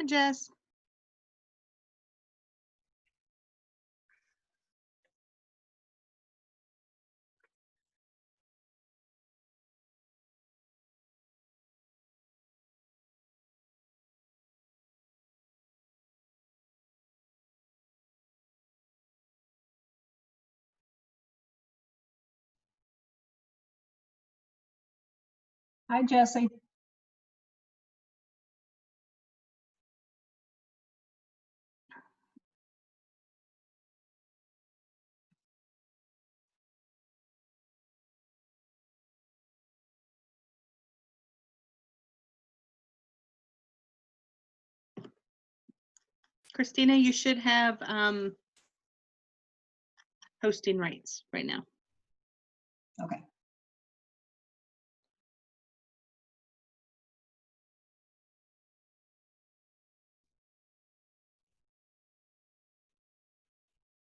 Hi, Jess. Hi, Jesse. Christina, you should have hosting rights right now. Okay.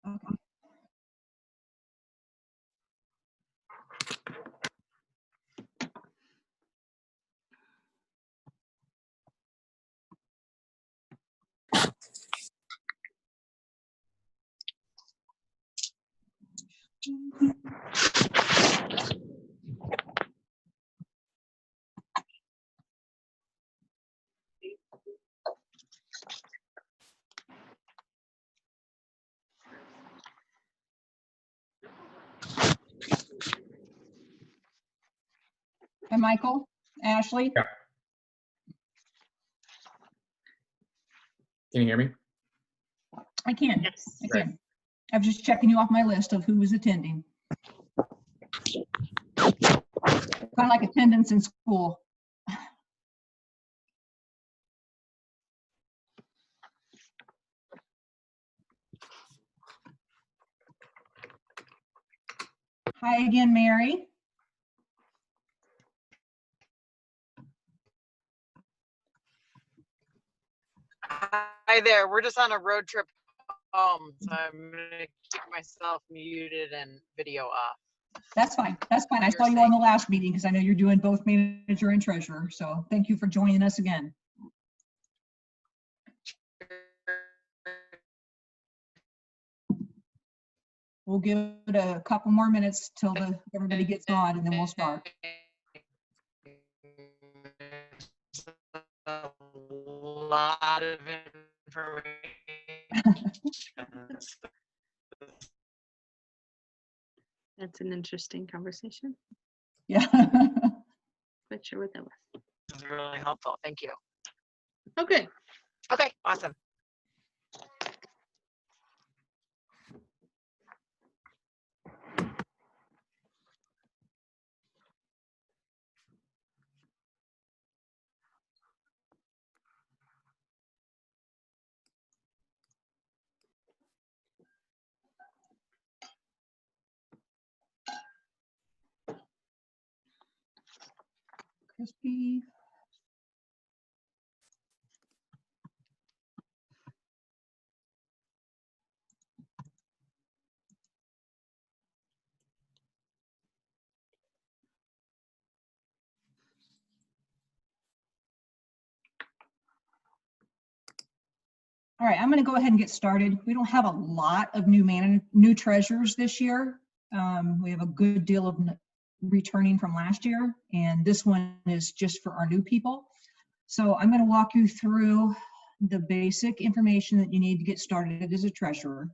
Okay. Hi, Michael, Ashley. Yeah. Can you hear me? I can. Yes. I Great. can. I was just checking you off my list of who was attending. Kind of like attendance in school. Hi again, Mary. Hi there. We're just on a road trip home, so I'm gonna keep myself muted and video off. That's fine. That's fine. I You're saw you on the safe. last meeting because I know you're doing both manager and treasurer. So thank you for joining us again. We'll give it a couple more minutes till everybody gets on and then we'll start. A lot of information. That's an interesting conversation. Yeah. Not sure what that was. This is really helpful. Thank you. Oh, good. Okay, awesome. Crispy. All right, I'm going to go ahead and get started. We don't have a lot of new treasurers this year. We have a good deal of returning from last year, and this one is just for our new people. So I'm going to walk you through the basic information that you need to get started as a treasurer.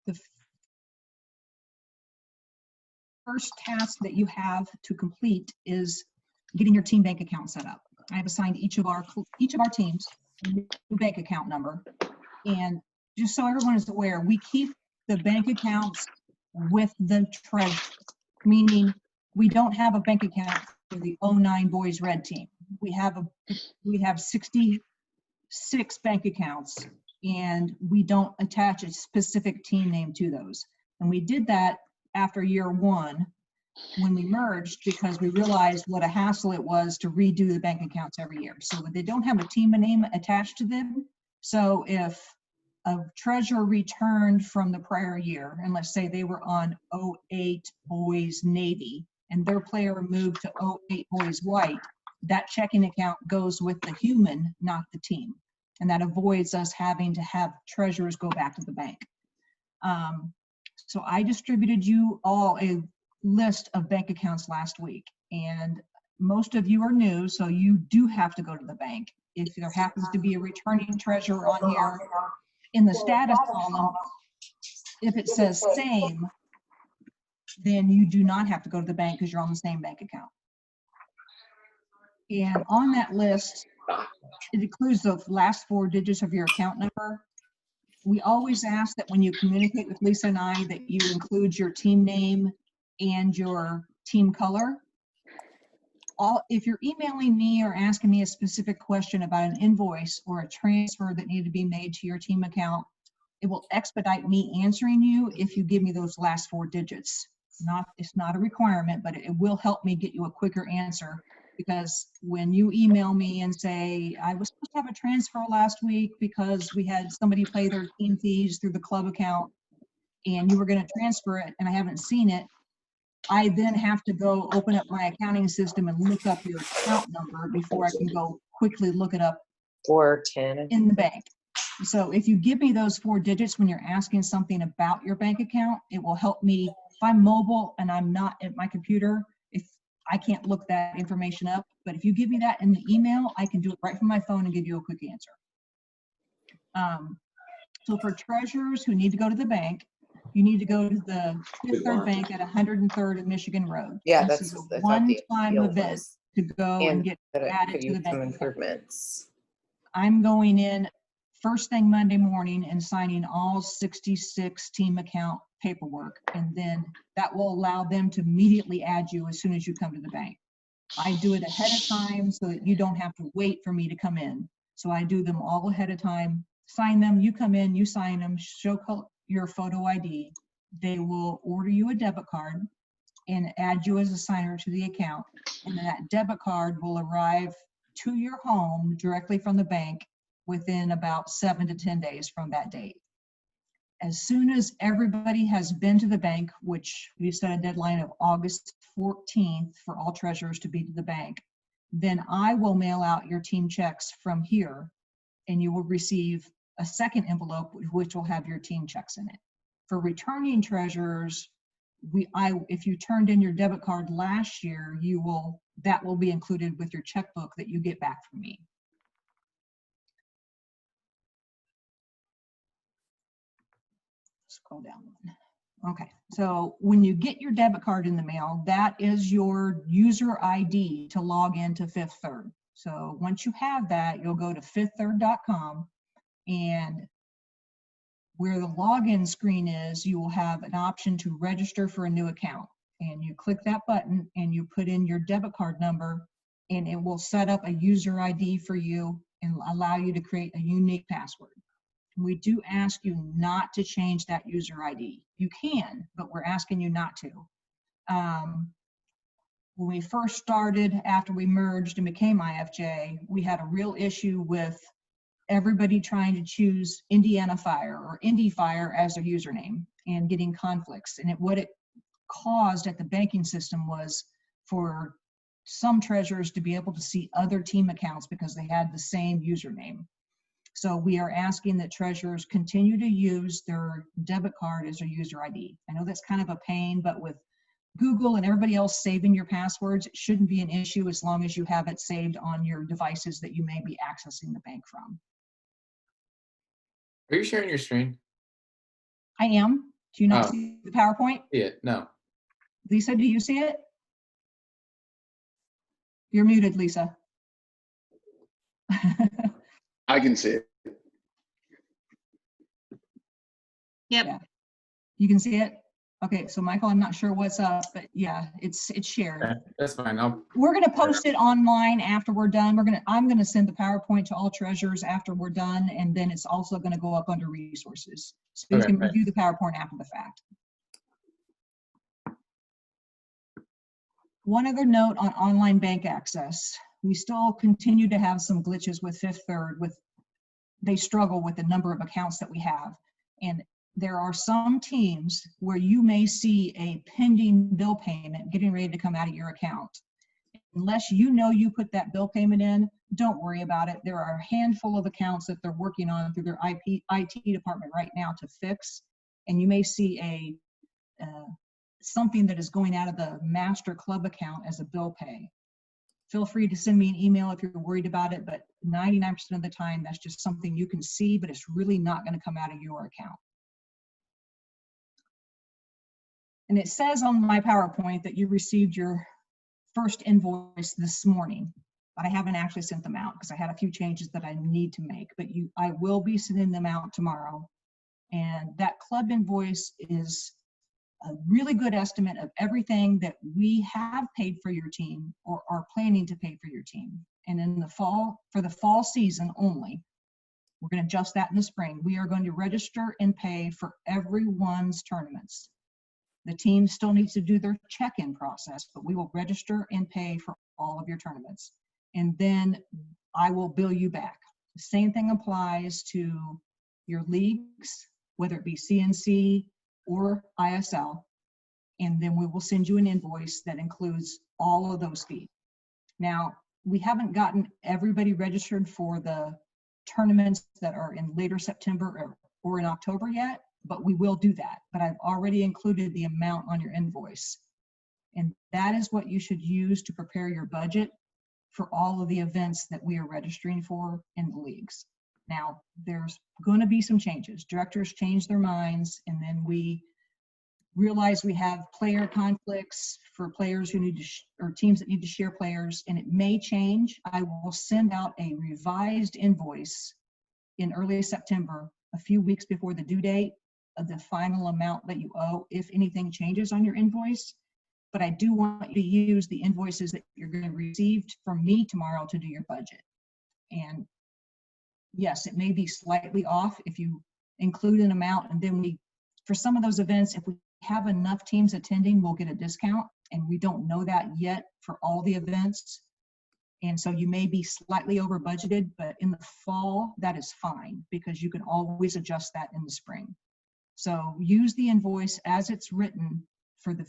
The first task that you have to complete is getting your team bank account set up. I have assigned each of our teams a new bank account number. And just so everyone is aware, we keep the bank accounts with the treasurer, meaning we don't have a bank account for the 09 Boys Red team. We have 66 bank accounts, and we don't attach a specific team name to those. And we did that after year one when we merged, because we realized what a hassle it was to redo the bank accounts every year. So they don't have a team name attached to them. So if a treasurer returned from the prior year, and let's say they were on 08 Boys Navy, and their player moved to 08 Boys White, that checking account goes with the human, not the team. And that avoids us having to have treasurers go back to the bank. So I distributed you all a list of bank accounts last week, and most of you are new, so you do have to go to the bank. If there happens to be a returning treasurer on here, in the status column, if it says same, then you do not have to go to the bank because you're on the same bank account. And on that list, it includes the last 4 digits of your account number. We always ask that when you communicate with Lisa and I, that you include your team name and your team color. If you're emailing me or asking me a specific question about an invoice or a transfer that needed to be made to your team account, it will expedite me answering you if you give me those last 4 digits. It's not a requirement, but it will help me get you a quicker answer, because when you email me and say, I was supposed to have a transfer last week because we had somebody pay their team fees through the club account and you were going to transfer it and I haven't seen it, I then have to go open up my accounting system and look up your account number before I can go quickly look it up 410 in the bank. So if you give me those 4 digits when you're asking something about your bank account, it will help me. If I'm mobile and I'm not at my computer, if I can't look that information up, but if you give me that in the email, I can do it right from my phone and give you a quick answer. So for treasurers who need to go to the bank, you need to go to the Fifth Third Bank at 103rd and Michigan Road. Yeah, This that's is a what I thought the one-time appeal event was. to go and get That it added could to the use some bank account. improvements. I'm going in first thing Monday morning and signing all 66 team account paperwork, and then that will allow them to immediately add you as soon as you come to the bank. I do it ahead of time so that you don't have to wait for me to come in. So I do them all ahead of time, sign them, you come in, you sign them, show your photo ID. They will order you a debit card and add you as a signer to the account. And then that debit card will arrive to your home directly from the bank within about 7 to 10 days from that date. As soon as everybody has been to the bank, which we set a deadline of August 14th for all treasurers to be to the bank, then I will mail out your team checks from here, and you will receive a second envelope which will have your team checks in it. For returning treasurers, if you turned in your debit card last year, that will be included with your checkbook that you get back from me. Scroll down one. Okay, so when you get your debit card in the mail, that is your user ID to log into Fifth Third. So once you have that, you'll go to fifththird.com, and where the login screen is, you will have an option to register for a new account. And you click that button and you put in your debit card number, and it will set up a user ID for you and allow you to create a unique password. We do ask you not to change that user ID. You can, but we're asking you not to. When we first started, after we merged and became IFJ, we had a real issue with everybody trying to choose Indiana Fire or Indy Fire as their username and getting conflicts. And what it caused at the banking system was for some treasurers to be able to see other team accounts because they had the same username. So we are asking that treasurers continue to use their debit card as their user ID. I know that's kind of a pain, but with Google and everybody else saving your passwords, it shouldn't be an issue as long as you have it saved on your devices that you may be accessing the bank from. Are you sharing your screen? I am. Do you not Oh. see the PowerPoint? Yeah, no. Lisa, do you see it? You're muted, Lisa. I can see it. Yep. Yeah. You can see it? Okay, so Michael, I'm not sure what's up, but yeah, it's shared. Okay, that's fine. We're gonna post it online after we're done. I'm gonna send the PowerPoint to all treasurers after we're done, and then it's also gonna go up under resources. So you Okay, can great. review the PowerPoint after the fact. One other note on online bank access. We still continue to have some glitches with Fifth Third. They struggle with the number of accounts that we have. And there are some teams where you may see a pending bill payment getting ready to come out of your account. unless you know you put that bill payment in, don't worry about it. There are a handful of accounts that they're working on through their IT department right now to fix. And you may see something that is going out of the master club account as a bill pay. Feel free to send me an email if you're worried about it, but 99% of the time, that's just something you can see, but it's really not going to come out of your account. And it says on my PowerPoint that you received your first invoice this morning, but I haven't actually sent them out because I had a few changes that I need to make, but I will be sending them out tomorrow. And that club invoice is a really good estimate of everything that we have paid for your team or are planning to pay for your team. And in the fall, for the fall season only, we're going to adjust that in the spring. We are going to register and pay for everyone's tournaments. The team still needs to do their check-in process, but we will register and pay for all of your tournaments. And then I will bill you back. The same thing applies to your leagues, whether it be CNC or ISL. And then we will send you an invoice that includes all of those fees. Now, we haven't gotten everybody registered for the tournaments that are in later September or in October yet, but we will do that. But I've already included the amount on your invoice. And that is what you should use to prepare your budget for all of the events that we are registering for in the leagues. Now, there's going to be some changes. Directors change their minds, and then we realize we have player conflicts for players who need to, or teams that need to share players, and it may change. I will send out a revised invoice in early September, a few weeks before the due date, of the final amount that you owe if anything changes on your invoice. But I do want you to use the invoices that you're going to receive from me tomorrow to do your budget. And yes, it may be slightly off if you include an amount, and then for some of those events, if we have enough teams attending, we'll get a discount, and we don't know that yet for all the events. And so you may be slightly over budgeted, but in the fall, that is fine because you can always adjust that in the spring. So use the invoice as it's written for the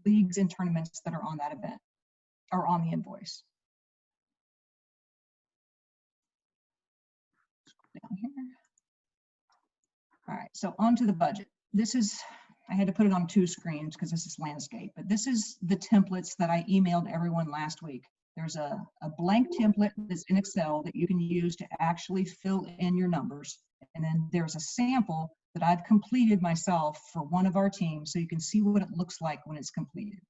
leagues and tournaments that are on that event or on the invoice. Down here. All right, so on to the budget. This is, I had to put it on 2 screens because this is landscape, but this is the templates that I emailed everyone last week. There's a blank template that's in Excel that you can use to actually fill in your numbers. And then there's a sample that I've completed myself for one of our teams so you can see what it looks like when it's completed.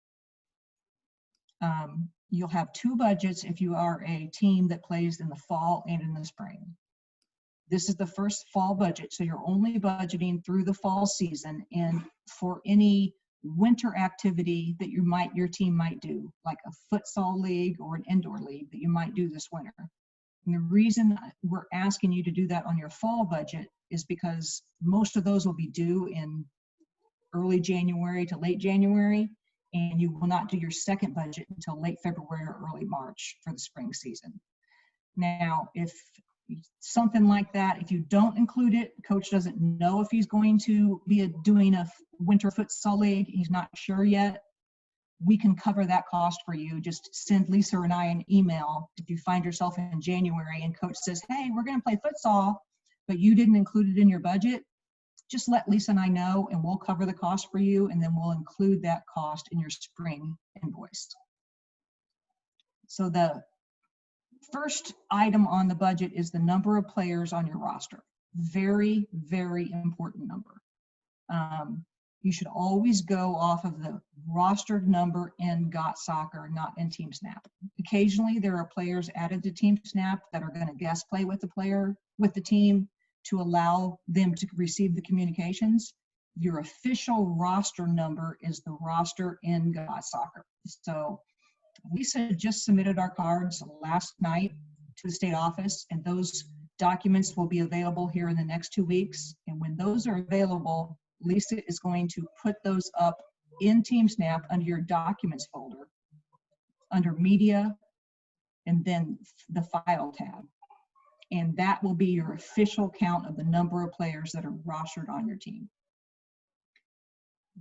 You'll have 2 budgets if you are a team that plays in the fall and in the spring. This is the first fall budget, so you're only budgeting through the fall season and for any winter activity that your team might do, like a futsal league or an indoor league that you might do this winter. And the reason we're asking you to do that on your fall budget is because most of those will be due in early January to late January, and you will not do your second budget until late February or early March for the spring season. Now, if something like that, if you don't include it, coach doesn't know if he's going to be doing a winter futsal league, he's not sure yet, we can cover that cost for you. Just send Lisa and I an email if you find yourself in January and coach says, hey, we're going to play futsal, but you didn't include it in your budget. Just let Lisa and I know and we'll cover the cost for you, and then we'll include that cost in your spring invoice. So the first item on the budget is the number of players on your roster. Very, very important number. You should always go off of the rostered number in GOT Soccer, not in Team Snap. Occasionally, there are players added to Team Snap that are going to guest play with the team to allow them to receive the communications. Your official roster number is the roster in GOT Soccer. So Lisa just submitted our cards last night to the state office, and those documents will be available here in the next 2 weeks. And when those are available, Lisa is going to put those up in TeamSnap under your documents folder, under media, and then the file tab. And that will be your official count of the number of players that are rostered on your team.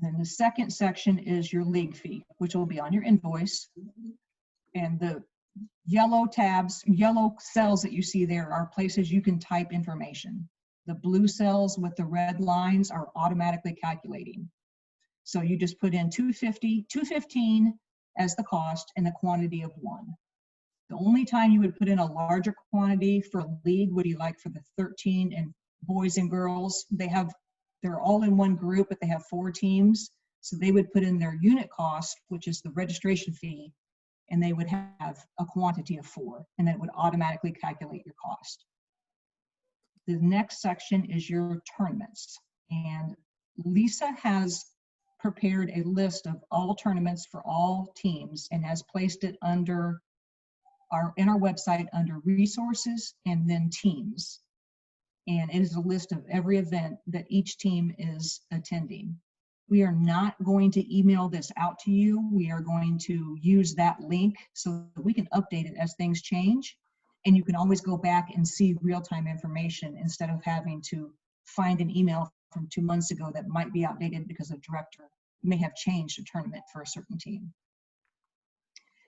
Then the second section is your league fee, which will be on your invoice. And the yellow tabs, yellow cells that you see there are places you can type information. The blue cells with the red lines are automatically calculating. So you just put in 215 as the cost and the quantity of 1. The only time you would put in a larger quantity for a league would be like for the 13 and boys and girls. They're all in one group, but they have 4 teams. So they would put in their unit cost, which is the registration fee, and they would have a quantity of 4, and then it would automatically calculate your cost. The next section is your tournaments. And Lisa has prepared a list of all tournaments for all teams and has placed it under in our website under resources and then teams. And it is a list of every event that each team is attending. We are not going to email this out to you. We are going to use that link so that we can update it as things change. And you can always go back and see real-time information instead of having to find an email from 2 months ago that might be outdated because a director may have changed a tournament for a certain team.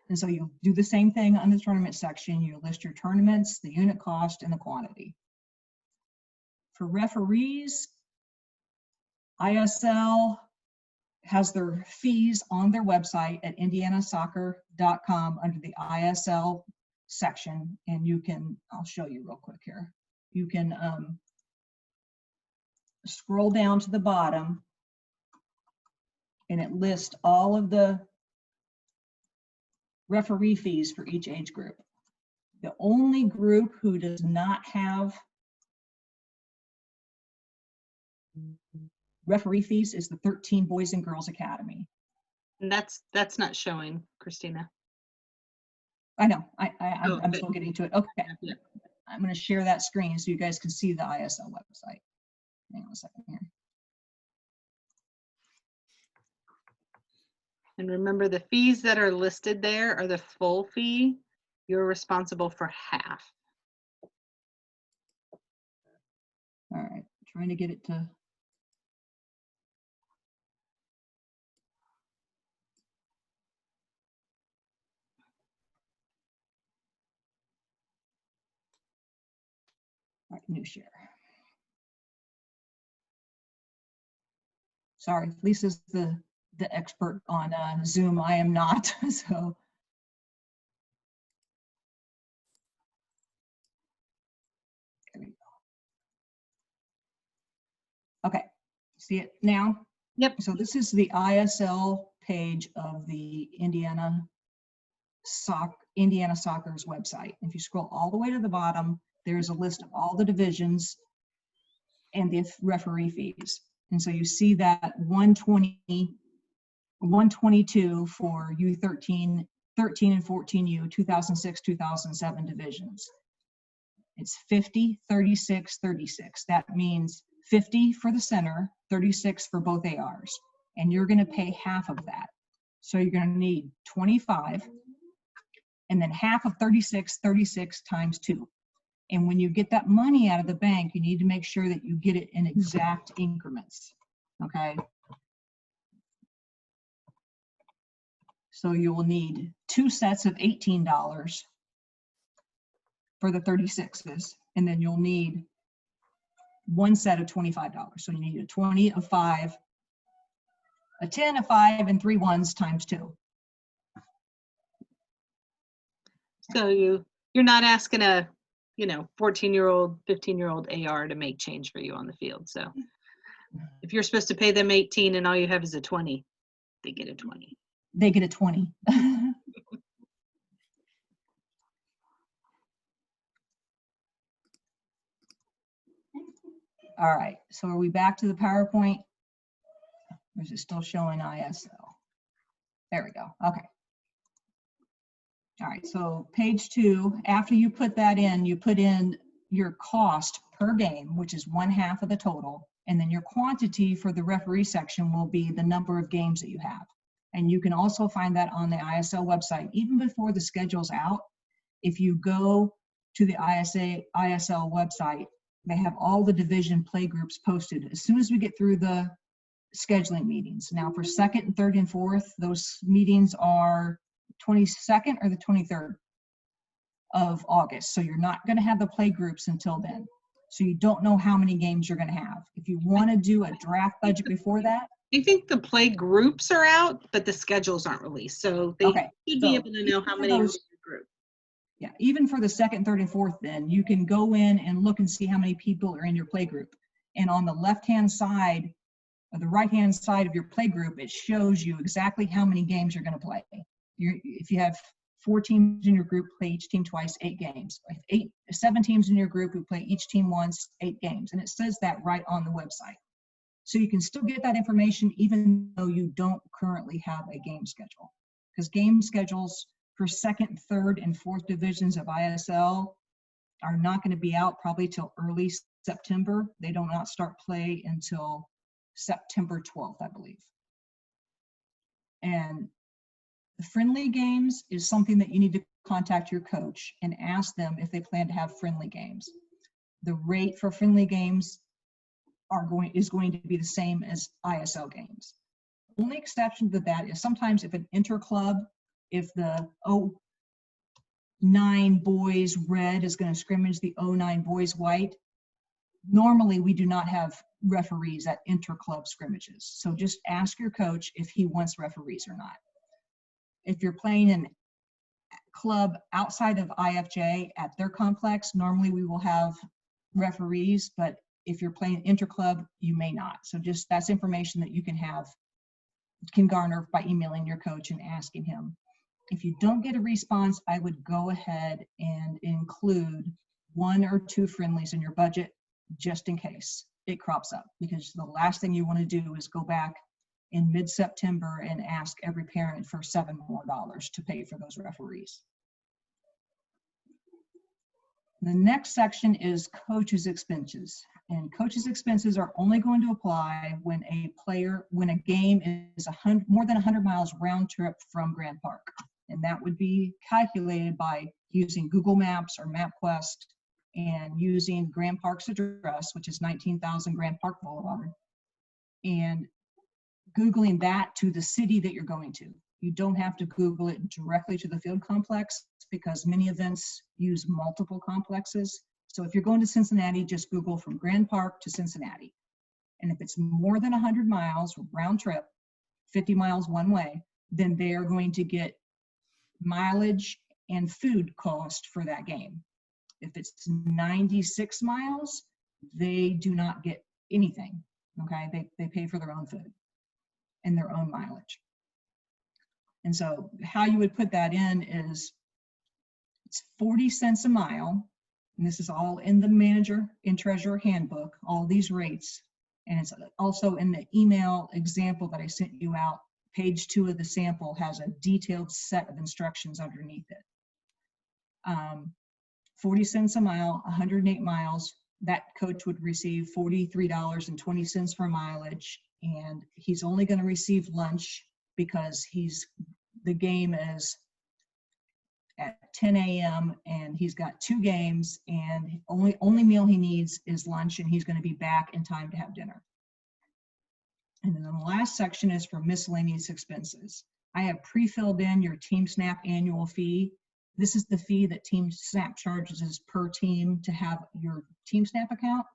And so you do the same thing on the tournament section. You list your tournaments, the unit cost, and the quantity. For referees, ISL has their fees on their website at indianasoccer.com under the ISL section. And you can, I'll show you real quick here. You can scroll down to the bottom and it lists all of the referee fees for each age group. The only group who does not have referee fees is the 13 Boys and Girls Academy. And that's not showing, Christina. I know, I'm okay. still getting to it. Okay, Yeah. I'm gonna share that screen so you guys can see the ISL website. Hang on a second here. And remember, the fees that are listed there are the full fee. You're responsible for half. All right, trying to get it to. All right, new share. Sorry, Lisa's the expert on Zoom. I am not, so. There we go. Okay, see it now? Yep. So this is the ISL page of the Indiana Soccer's website. If you scroll all the way to the bottom, there's a list of all the divisions and the referee fees. And so you see that 122 for U13, 13 and 14U, 2006, 2007 divisions. It's 50, 36, 36. That means 50 for the center, 36 for both ARs. And you're gonna pay half of that. So you're gonna need 25, and then half of 36, 36 times 2. And when you get that money out of the bank, you need to make sure that you get it in exact increments, okay? So you will need 2 sets of $18 for the 36s, and then you'll need 1 set of $25. So you need a 20, a 5, a 10, a 5, and 3 ones times 2. So you're not asking a 14-year-old, 15-year-old AR to make change for you on the field. So if you're supposed to pay them 18 and all you have is a 20, they get a 20. They get a 20. All right, so are we back to the PowerPoint? Or is it still showing ISL? There we go, okay. All right, so page 2, after you put that in, you put in your cost per game, which is 1/2 of the total, and then your quantity for the referee section will be the number of games that you have. And you can also find that on the ISL website, even before the schedule's out. If you go to the ISL website, they have all the division play groups posted as soon as we get through the scheduling meetings. Now for 2nd and 3rd and 4th, those meetings are 22nd or the 23rd of August. So you're not going to have the play groups until then. So you don't know how many games you're going to have. If you want to do a draft budget before that, I think the play groups are out, but the schedules aren't released. So they okay. should So be able to know how even for many are in those- the group. Yeah, even for the 2nd, 3rd, and 4th, then you can go in and look and see how many people are in your play group. And on the left-hand side or the right-hand side of your play group, it shows you exactly how many games you're going to play. If you have 4 teams in your group, play each team twice, 8 games. If 7 teams in your group who play each team once, 8 games. And it says that right on the website. So you can still get that information even though you don't currently have a game schedule. Because game schedules for 2nd, 3rd, and 4th divisions of ISL are not going to be out probably till early September. They do not start play until September 12th, I believe. And the friendly games is something that you need to contact your coach and ask them if they plan to have friendly games. The rate for friendly games is going to be the same as ISL games. The only exception to that is sometimes if an inter-club, if the 09 boys red is going to scrimmage the 09 boys white, normally we do not have referees at inter-club scrimmages. So just ask your coach if he wants referees or not. If you're playing in club outside of IFJ at their complex, normally we will have referees, but if you're playing inter-club, you may not. So just that's information that you can garner by emailing your coach and asking him. If you don't get a response, I would go ahead and include 1 or 2 friendlies in your budget just in case it crops up, because the last thing you want to do is go back in mid-September and ask every parent for $7 more to pay for those referees. The next section is coaches' expenses. And coaches' expenses are only going to apply when a game is more than 100 miles round trip from Grand Park. And that would be calculated by using Google Maps or MapQuest and using Grand Park's address, which is 19,000 Grand Park Boulevard, and Googling that to the city that you're going to. You don't have to Google it directly to the field complex because many events use multiple complexes. So if you're going to Cincinnati, just Google from Grand Park to Cincinnati. And if it's more than 100 miles round trip, 50 miles one way, then they are going to get mileage and food cost for that game. If it's 96 miles, they do not get anything, okay? They pay for their own food and their own mileage. And so how you would put that in is it's 40 cents a mile, and this is all in the manager and treasurer handbook, all these rates, and it's also in the email example that I sent you out. Page 2 of the sample has a detailed set of instructions underneath it. 40 cents a mile, 108 miles, that coach would receive $43.20 for mileage, and he's only going to receive lunch because the game is at 10 a.m. and he's got 2 games, and only meal he needs is lunch, and he's going to be back in time to have dinner. And then the last section is for miscellaneous expenses. I have pre-filled in your Team Snap annual fee. This is the fee that Team Snap charges per team to have your Team Snap account.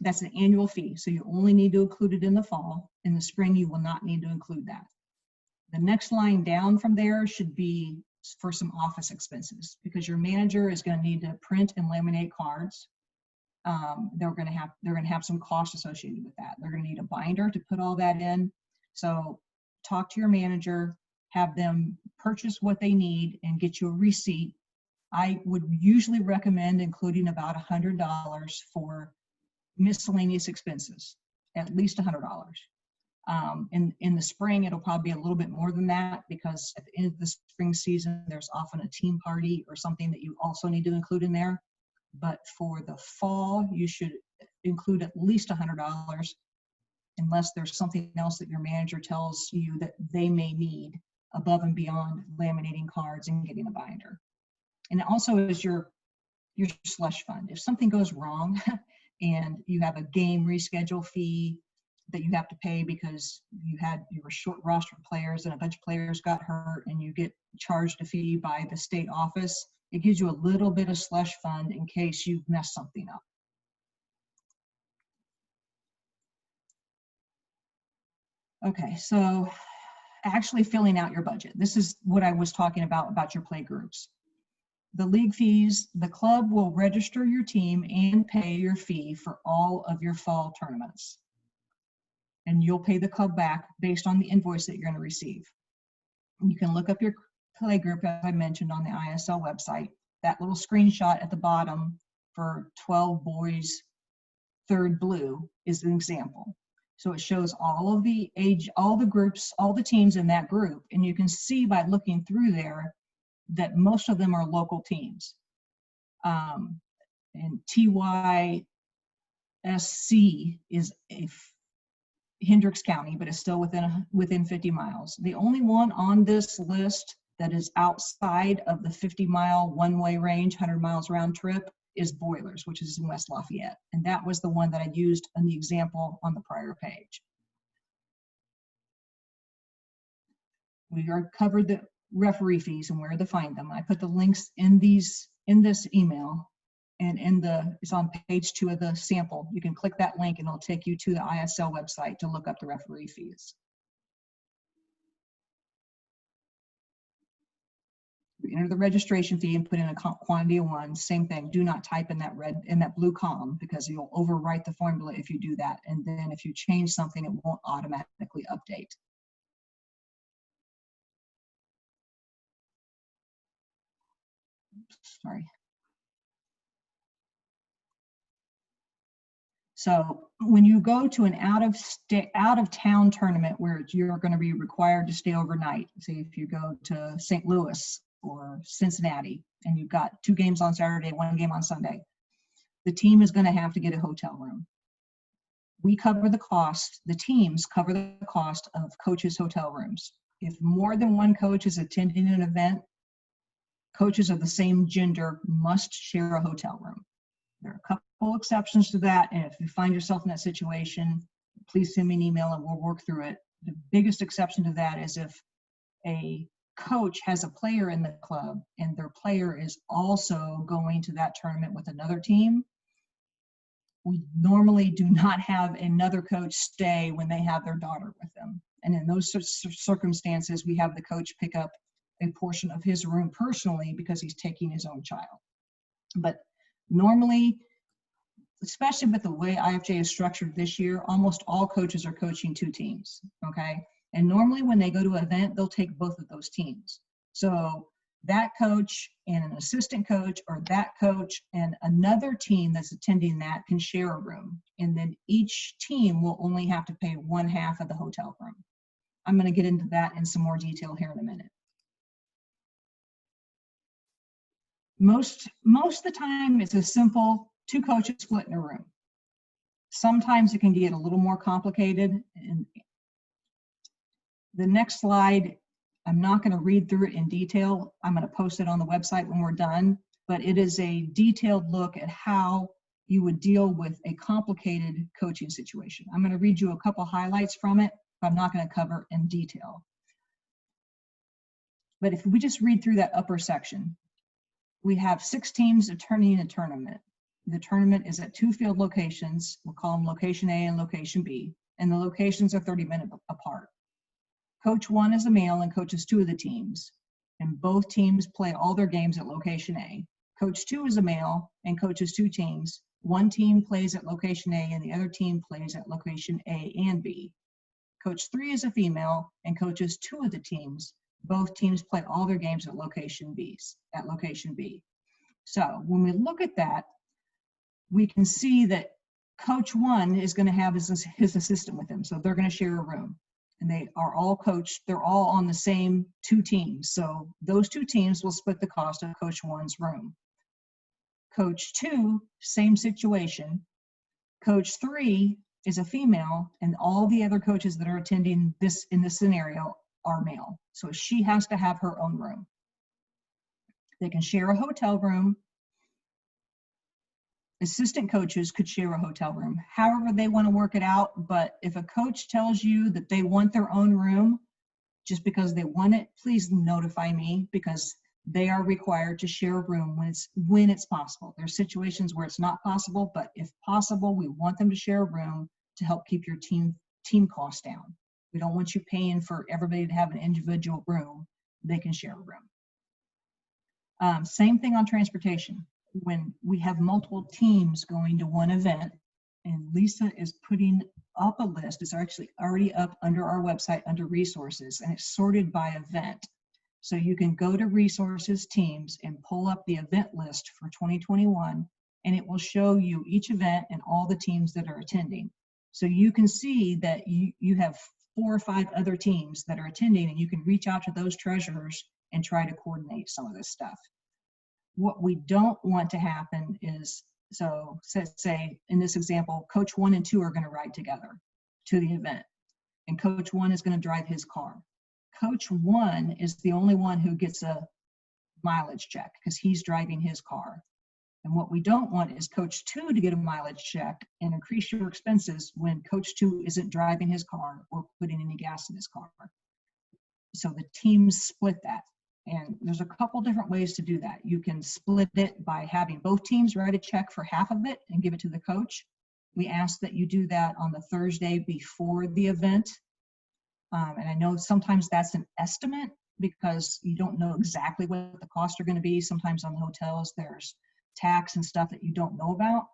That's an annual fee, so you only need to include it in the fall. In the spring, you will not need to include that. The next line down from there should be for some office expenses, because your manager is going to need to print and laminate cards. They're going to have some cost associated with that. They're going to need a binder to put all that in. So talk to your manager, have them purchase what they need and get you a receipt. I would usually recommend including about $100 for miscellaneous expenses, at least $100. In the spring, it'll probably be a little bit more than that, because at the end of the spring season, there's often a team party or something that you also need to include in there. But for the fall, you should include at least $100, unless there's something else that your manager tells you that they may need above and beyond laminating cards and getting a binder. And it also is your slush fund. If something goes wrong and you have a game reschedule fee, that you have to pay because you were short rostered players and a bunch of players got hurt and you get charged a fee by the state office. It gives you a little bit of slush fund in case you've messed something up. Okay, so actually filling out your budget. This is what I was talking about your play groups. The league fees, the club will register your team and pay your fee for all of your fall tournaments. And you'll pay the club back based on the invoice that you're going to receive. You can look up your play group, as I mentioned, on the ISL website. That little screenshot at the bottom for 12 boys, third blue is an example. So it shows all of the age, all the groups, all the teams in that group. And you can see by looking through there that most of them are local teams. And TYSC is a Hendricks County, but it's still within 50 miles. The only one on this list that is outside of the 50-mile one-way range, 100 miles round trip, is Boilers, which is in West Lafayette. And that was the one that I used in the example on the prior page. We are covered the referee fees and where to find them. I put the links in this email, and it's on page 2 of the sample. You can click that link and it'll take you to the ISL website to look up the referee fees. You enter the registration fee and put in a quantity of 1. Same thing. Do not type in that blue column because you'll overwrite the formula if you do that. And then if you change something, it won't automatically update. Sorry. So when you go to an out of town tournament where you're going to be required to stay overnight, say if you go to St. Louis or Cincinnati and you've got 2 games on Saturday, 1 game on Sunday, the team is going to have to get a hotel room. We cover the cost, the teams cover the cost of coaches' hotel rooms. If more than 1 coach is attending an event, coaches of the same gender must share a hotel room. There are a couple exceptions to that, and if you find yourself in that situation, please send me an email and we'll work through it. The biggest exception to that is if a coach has a player in the club and their player is also going to that tournament with another team. We normally do not have another coach stay when they have their daughter with them. And in those circumstances, we have the coach pick up a portion of his room personally because he's taking his own child. But normally, especially with the way IFJ is structured this year, almost all coaches are coaching 2 teams, okay? And normally when they go to an event, they'll take both of those teams. So that coach and an assistant coach, or that coach and another team that's attending that, can share a room. And then each team will only have to pay 1/2 of the hotel room. I'm going to get into that in some more detail here in a minute. Most of the time, it's a simple 2 coaches split in a room. Sometimes it can get a little more complicated. And the next slide, I'm not going to read through it in detail. I'm going to post it on the website when we're done, but it is a detailed look at how you would deal with a complicated coaching situation. I'm going to read you a couple highlights from it, but I'm not going to cover in detail. But if we just read through that upper section, we have 6 teams attending a tournament. The tournament is at 2 field locations. We'll call them location A and location B, and the locations are 30 minutes apart. Coach 1 is a male and coaches 2 of the teams, and both teams play all their games at location A. Coach 2 is a male and coaches 2 teams. One team plays at location A and the other team plays at location A and B. Coach 3 is a female and coaches 2 of the teams. Both teams play all their games at location B. So when we look at that, we can see that Coach 1 is going to have his assistant with him, so they're going to share a room. And they are all coached, they're all on the same 2 teams. So those 2 teams will split the cost of Coach 1's room. Coach 2, same situation. Coach 3 is a female, and all the other coaches that are attending this in this scenario are male. So she has to have her own room. They can share a hotel room. Assistant coaches could share a hotel room, however they want to work it out. But if a coach tells you that they want their own room just because they want it, please notify me, because they are required to share a room when it's possible. There's situations where it's not possible, but if possible, we want them to share a room to help keep your team costs down. We don't want you paying for everybody to have an individual room. They can share a room. Same thing on transportation. When we have multiple teams going to one event, and Lisa is putting up a list, it's actually already up under our website under resources, and it's sorted by event. So you can go to resources teams and pull up the event list for 2021, and it will show you each event and all the teams that are attending. So you can see that you have 4 or 5 other teams that are attending, and you can reach out to those treasurers and try to coordinate some of this stuff. What we don't want to happen is, so say in this example, coach 1 and 2 are going to ride together to the event, and coach 1 is going to drive his car. Coach 1 is the only one who gets a mileage check because he's driving his car. And what we don't want is coach 2 to get a mileage check and increase your expenses when coach 2 isn't driving his car or putting any gas in his car. So the teams split that. And there's a couple different ways to do that. You can split it by having both teams write a check for half of it and give it to the coach. We ask that you do that on the Thursday before the event. And I know sometimes that's an estimate because you don't know exactly what the costs are going to be. Sometimes on hotels, there's tax and stuff that you don't know about.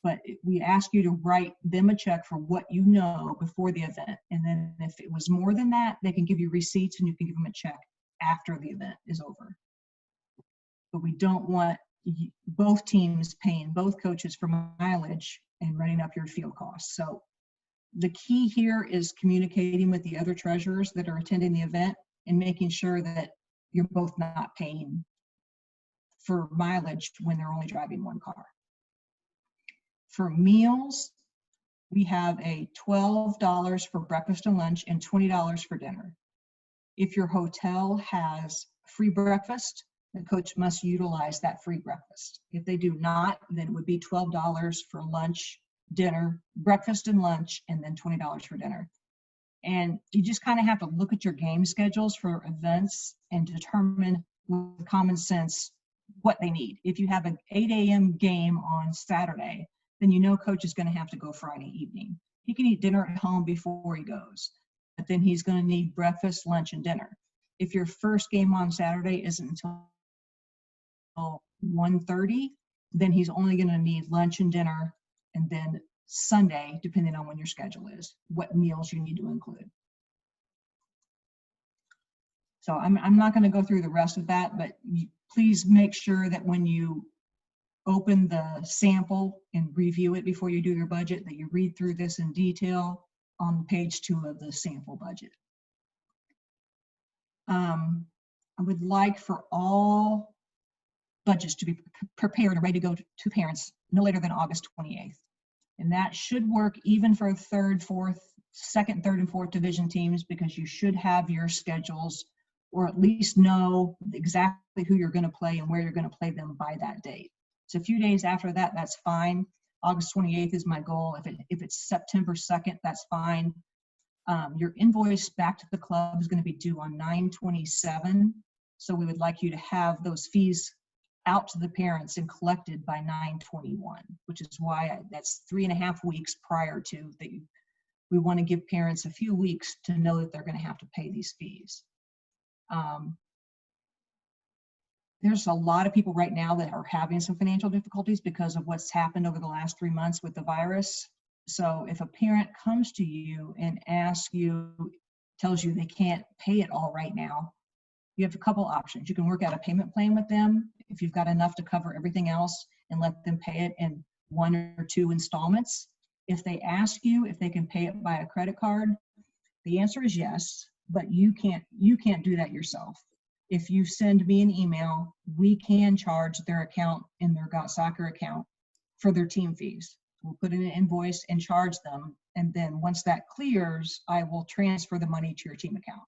But we ask you to write them a check for what you know before the event. And then if it was more than that, they can give you receipts and you can give them a check after the event is over. But we don't want both teams paying both coaches for mileage and running up your field costs. So the key here is communicating with the other treasurers that are attending the event and making sure that you're both not paying for mileage when they're only driving one car. For meals, we have a $12 for breakfast and lunch and $20 for dinner. If your hotel has free breakfast, the coach must utilize that free breakfast. If they do not, then it would be $12 for lunch, dinner, breakfast and lunch, and then $20 for dinner. And you just kind of have to look at your game schedules for events and determine with common sense what they need. If you have an 8 a.m. game on Saturday, then you know coach is going to have to go Friday evening. He can eat dinner at home before he goes, but then he's going to need breakfast, lunch, and dinner. If your first game on Saturday isn't until 1:30, then he's only going to need lunch and dinner, and then Sunday, depending on when your schedule is, what meals you need to include. So I'm not going to go through the rest of that, but please make sure that when you open the sample and review it before you do your budget, that you read through this in detail on page 2 of the sample budget. I would like for all budgets to be prepared and ready to go to parents no later than August 28th. And that should work even for second, third, and fourth division teams, because you should have your schedules, or at least know exactly who you're going to play and where you're going to play them by that date. So a few days after that, that's fine. August 28th is my goal. If it's September 2nd, that's fine. Your invoice back to the club is going to be due on 9/27. So we would like you to have those fees out to the parents and collected by 9/21, which is why that's 3.5 weeks prior to that. We want to give parents a few weeks to know that they're going to have to pay these fees. There's a lot of people right now that are having some financial difficulties because of what's happened over the last 3 months with the virus. So if a parent comes to you and tells you they can't pay it all right now, you have a couple options. You can work out a payment plan with them if you've got enough to cover everything else and let them pay it in 1 or 2 installments. If they ask you if they can pay it by a credit card, the answer is yes, but you can't do that yourself. If you send me an email, we can charge their account in their Got Soccer account for their team fees. We'll put in an invoice and charge them. And then once that clears, I will transfer the money to your team account.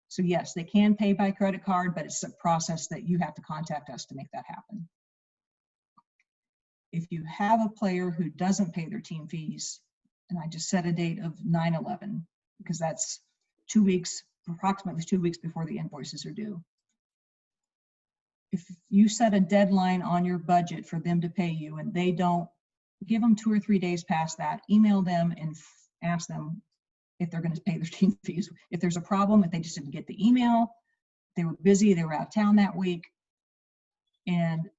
So yes, they can pay by credit card, but it's a process that you have to contact us to make that happen. If you have a player who doesn't pay their team fees, and I just set a date of 9/11, because that's 2 weeks, approximately 2 weeks before the invoices are due. If you set a deadline on your budget for them to pay you and they don't, give them 2 or 3 days past that, email them and ask them if they're going to pay their team fees. If there's a problem, if they just didn't get the email, they were busy, they were out of town that week. And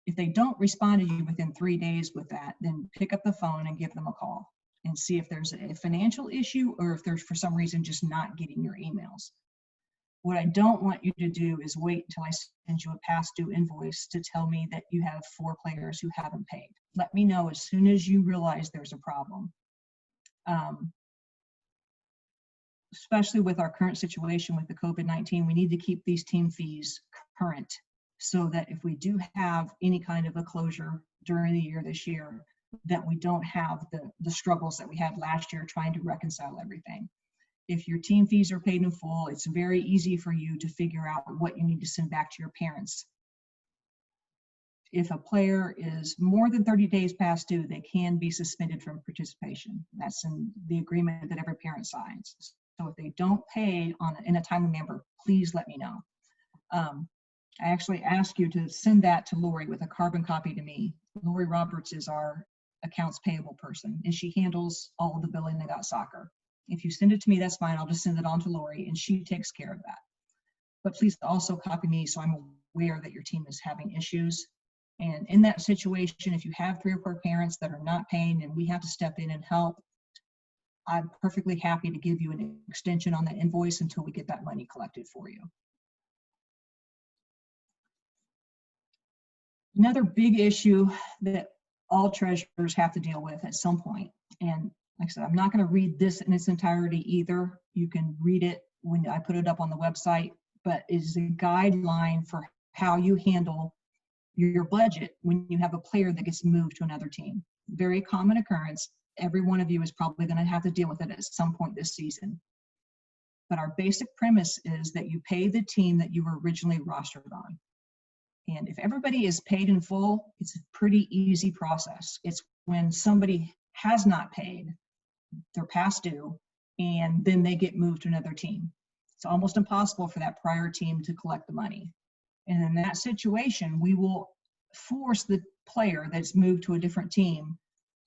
if they don't respond to you within 3 days with that, then pick up the phone and give them a call and see if there's a financial issue or if they're for some reason just not getting your emails. What I don't want you to do is wait until I send you a past due invoice to tell me that you have 4 players who haven't paid. Let me know as soon as you realize there's a problem. Especially with our current situation with the COVID-19, we need to keep these team fees current so that if we do have any kind of a closure during the year this year, that we don't have the struggles that we had last year trying to reconcile everything. If your team fees are paid in full, it's very easy for you to figure out what you need to send back to your parents. If a player is more than 30 days past due, they can be suspended from participation. That's in the agreement that every parent signs. So if they don't pay in a timely manner, please let me know. I actually ask you to send that to Lori with a carbon copy to me. Lori Roberts is our accounts payable person, and she handles all of the billing about soccer. If you send it to me, that's fine. I'll just send it on to Lori, and she takes care of that. But please also copy me so I'm aware that your team is having issues. And in that situation, if you have 3 or 4 parents that are not paying and we have to step in and help, I'm perfectly happy to give you an extension on the invoice until we get that money collected for you. Another big issue that all treasurers have to deal with at some point, and like I said, I'm not going to read this in its entirety either. You can read it when I put it up on the website, but it's a guideline for how you handle your budget when you have a player that gets moved to another team. Very common occurrence. Every one of you is probably going to have to deal with it at some point this season. But our basic premise is that you pay the team that you were originally rostered on. And if everybody is paid in full, it's a pretty easy process. It's when somebody has not paid, they're past due, and then they get moved to another team. It's almost impossible for that prior team to collect the money. And in that situation, we will force the player that's moved to a different team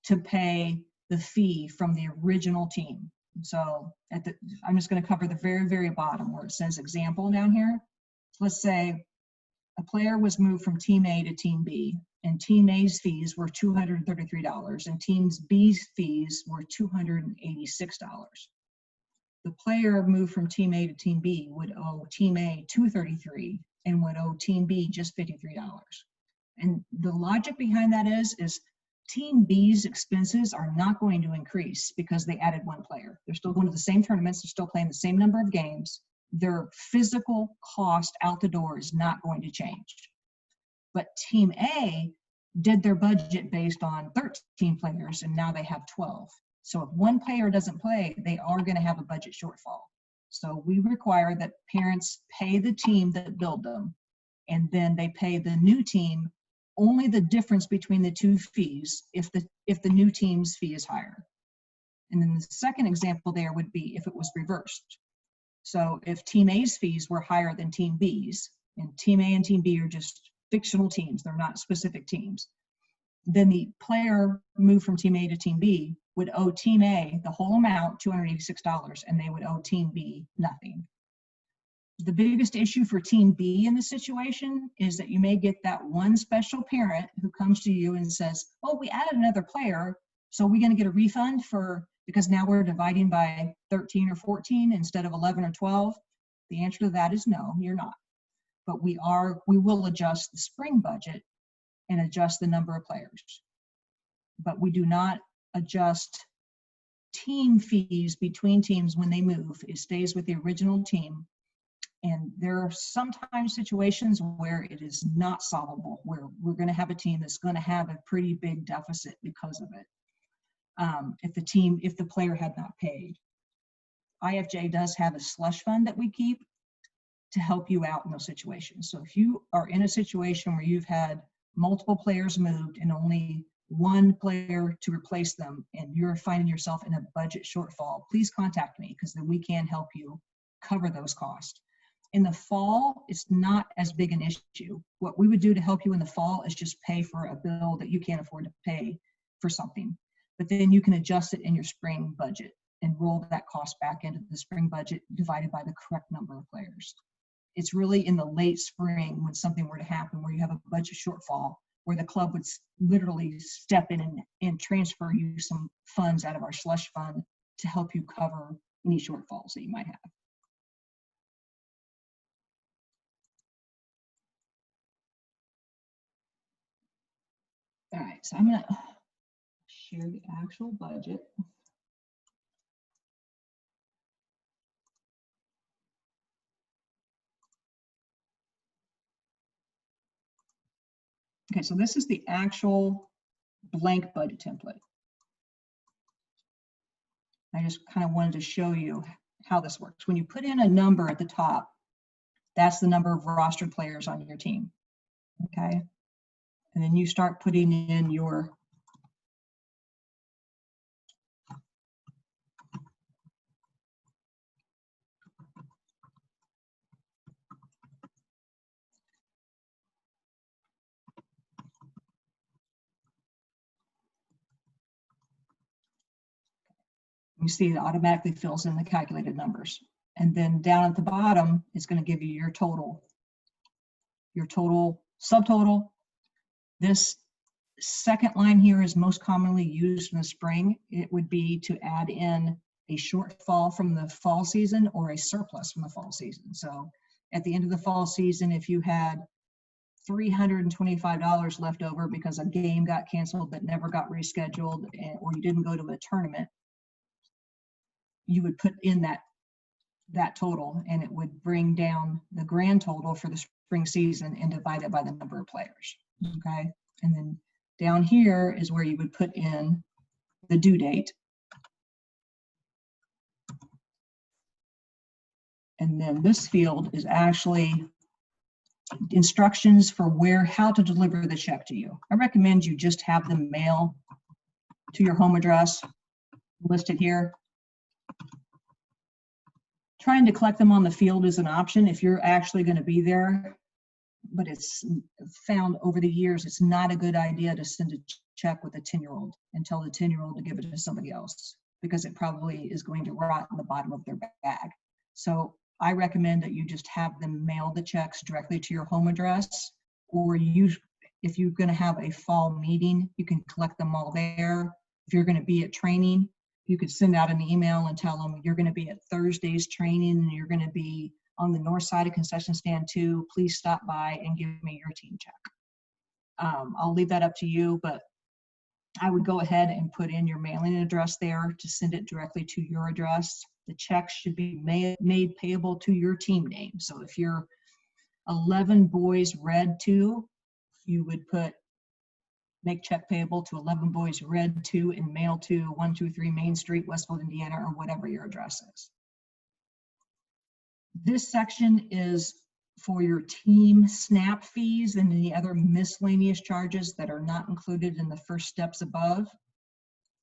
to pay the fee from the original team. So I'm just going to cover the very, very bottom where it says example down here. So let's say a player was moved from team A to team B, and team A's fees were $233 and team B's fees were $286. The player moved from team A to team B would owe team A $233 and would owe team B just $53. And the logic behind that is team B's expenses are not going to increase because they added 1 player. They're still going to the same tournaments, they're still playing the same number of games. Their physical cost out the door is not going to change. But team A did their budget based on 13 players and now they have 12. So if 1 player doesn't play, they are going to have a budget shortfall. So we require that parents pay the team that billed them, and then they pay the new team only the difference between the 2 fees if the new team's fee is higher. And then the second example there would be if it was reversed. So if team A's fees were higher than team B's, and team A and team B are just fictional teams, they're not specific teams, then the player moved from team A to team B would owe team A the whole amount, $286, and they would owe team B nothing. The biggest issue for team B in this situation is that you may get that one special parent who comes to you and says, oh, we added another player, so we're going to get a refund because now we're dividing by 13 or 14 instead of 11 or 12. The answer to that is no, you're not. But we will adjust the spring budget and adjust the number of players. But we do not adjust team fees between teams when they move. It stays with the original team. And there are sometimes situations where it is not solvable, where we're going to have a team that's going to have a pretty big deficit because of it. If the player had not paid. IFJ does have a slush fund that we keep to help you out in those situations. So if you are in a situation where you've had multiple players moved and only one player to replace them, and you're finding yourself in a budget shortfall, please contact me, because then we can help you cover those costs. In the fall, it's not as big an issue. What we would do to help you in the fall is just pay for a bill that you can't afford to pay for something. But then you can adjust it in your spring budget and roll that cost back into the spring budget divided by the correct number of players. It's really in the late spring when something were to happen where you have a budget shortfall, where the club would literally step in and transfer you some funds out of our slush fund to help you cover any shortfalls that you might have. All right, so I'm gonna share the actual budget. Okay, so this is the actual blank budget template. I just kind of wanted to show you how this works. When you put in a number at the top, that's the number of rostered players on your team, okay? And then you start putting in your you see it automatically fills in the calculated numbers. And then down at the bottom, it's going to give you your total subtotal. This second line here is most commonly used in the spring. It would be to add in a shortfall from the fall season or a surplus from the fall season. So at the end of the fall season, if you had $325 left over because a game got canceled but never got rescheduled, or you didn't go to a tournament, you would put in that total, and it would bring down the grand total for the spring season and divide it by the number of players, okay? And then down here is where you would put in the due date. And then this field is actually instructions for how to deliver the check to you. I recommend you just have them mail to your home address listed here. Trying to collect them on the field is an option if you're actually going to be there, but it's found over the years it's not a good idea to send a check with a 10-year-old and tell the 10-year-old to give it to somebody else, because it probably is going to rot in the bottom of their bag. So I recommend that you just have them mail the checks directly to your home address, or if you're going to have a fall meeting, you can collect them all there. If you're going to be at training, you could send out an email and tell them you're going to be at Thursday's training and you're going to be on the north side of concession stand 2. Please stop by and give me your team check. I'll leave that up to you, but I would go ahead and put in your mailing address there to send it directly to your address. The check should be made payable to your team name. So if you're 11 boys red 2, you would make check payable to 11 boys red 2 and mail to 123 Main Street, Westfield, Indiana, or whatever your address is. This section is for your team snap fees and any other miscellaneous charges that are not included in the first steps above.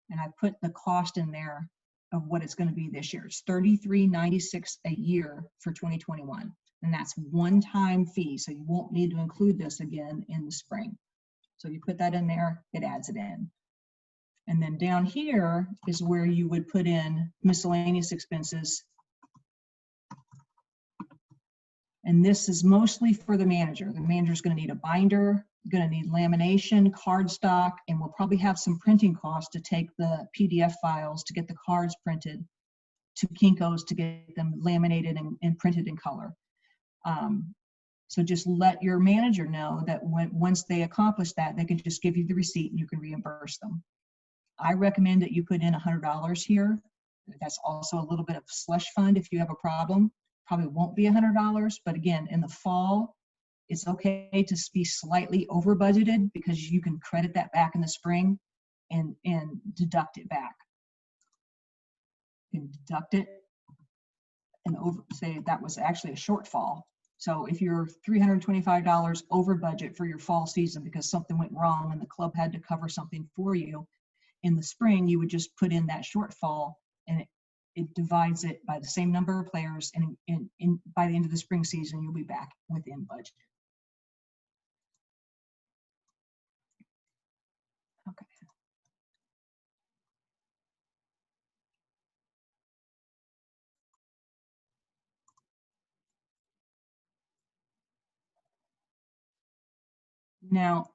And I put the cost in there of what it's going to be this year. It's $33.96 a year for 2021. And that's one-time fee. So you won't need to include this again in the spring. So you put that in there, it adds it in. And then down here is where you would put in miscellaneous expenses. And this is mostly for the manager. The manager's going to need a binder, going to need lamination, cardstock, and we'll probably have some printing costs to take the PDF files to get the cards printed to Kinko's to get them laminated and printed in color. So just let your manager know that once they accomplish that, they can just give you the receipt and you can reimburse them. I recommend that you put in $100 here. That's also a little bit of slush fund if you have a problem. Probably won't be $100, but again, in the fall, it's okay to be slightly over budgeted because you can credit that back in the spring and deduct it back. You can deduct it and say that was actually a shortfall. So if you're $325 over budget for your fall season because something went wrong and the club had to cover something for you, in the spring, you would just put in that shortfall, and it divides it by the same number of players, and by the end of the spring season, you'll be back within budget. Okay. Now,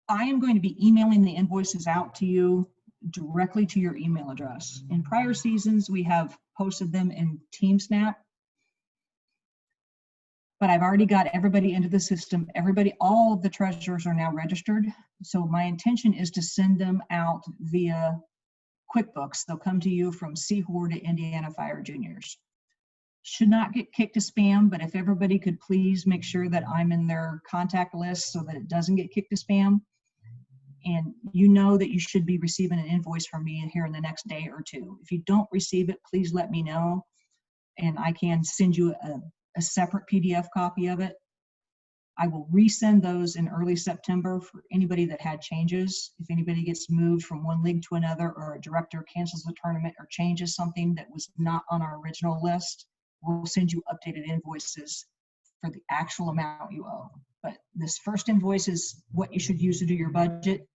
I am going to be emailing the invoices out to you directly to your email address. In prior seasons, we have posted them in TeamSnap, but I've already got everybody into the system. All of the treasurers are now registered. So my intention is to send them out via QuickBooks. They'll come to you from Seahor to Indiana Fire Juniors. Should not get kicked to spam, but if everybody could please make sure that I'm in their contact list so that it doesn't get kicked to spam. And you know that you should be receiving an invoice from me here in the next day or two. If you don't receive it, please let me know, and I can send you a separate PDF copy of it. I will resend those in early September for anybody that had changes. If anybody gets moved from one league to another, or a director cancels the tournament or changes something that was not on our original list, we'll send you updated invoices for the actual amount you owe. But this first invoice is what you should use to do your budget.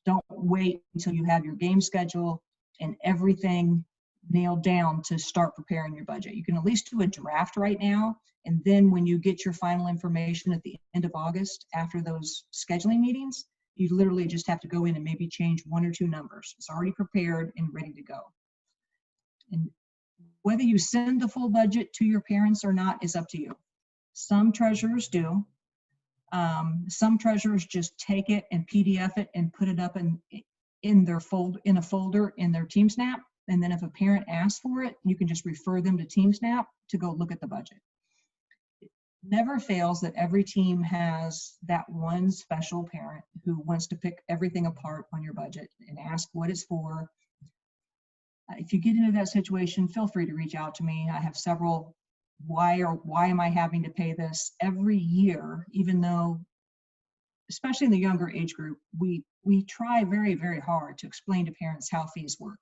Don't wait until you have your game schedule and everything nailed down to start preparing your budget. You can at least do a draft right now, and then when you get your final information at the end of August, after those scheduling meetings, you literally just have to go in and maybe change 1 or 2 numbers. It's already prepared and ready to go. And whether you send the full budget to your parents or not is up to you. Some treasurers do. Some treasurers just take it and PDF it and put it up in a folder in their TeamSnap. And then if a parent asks for it, you can just refer them to TeamSnap to go look at the budget. It never fails that every team has that one special parent who wants to pick everything apart on your budget and ask what it's for. If you get into that situation, feel free to reach out to me. I have several why am I having to pay this every year, even though, especially in the younger age group, we try very, very hard to explain to parents how fees work.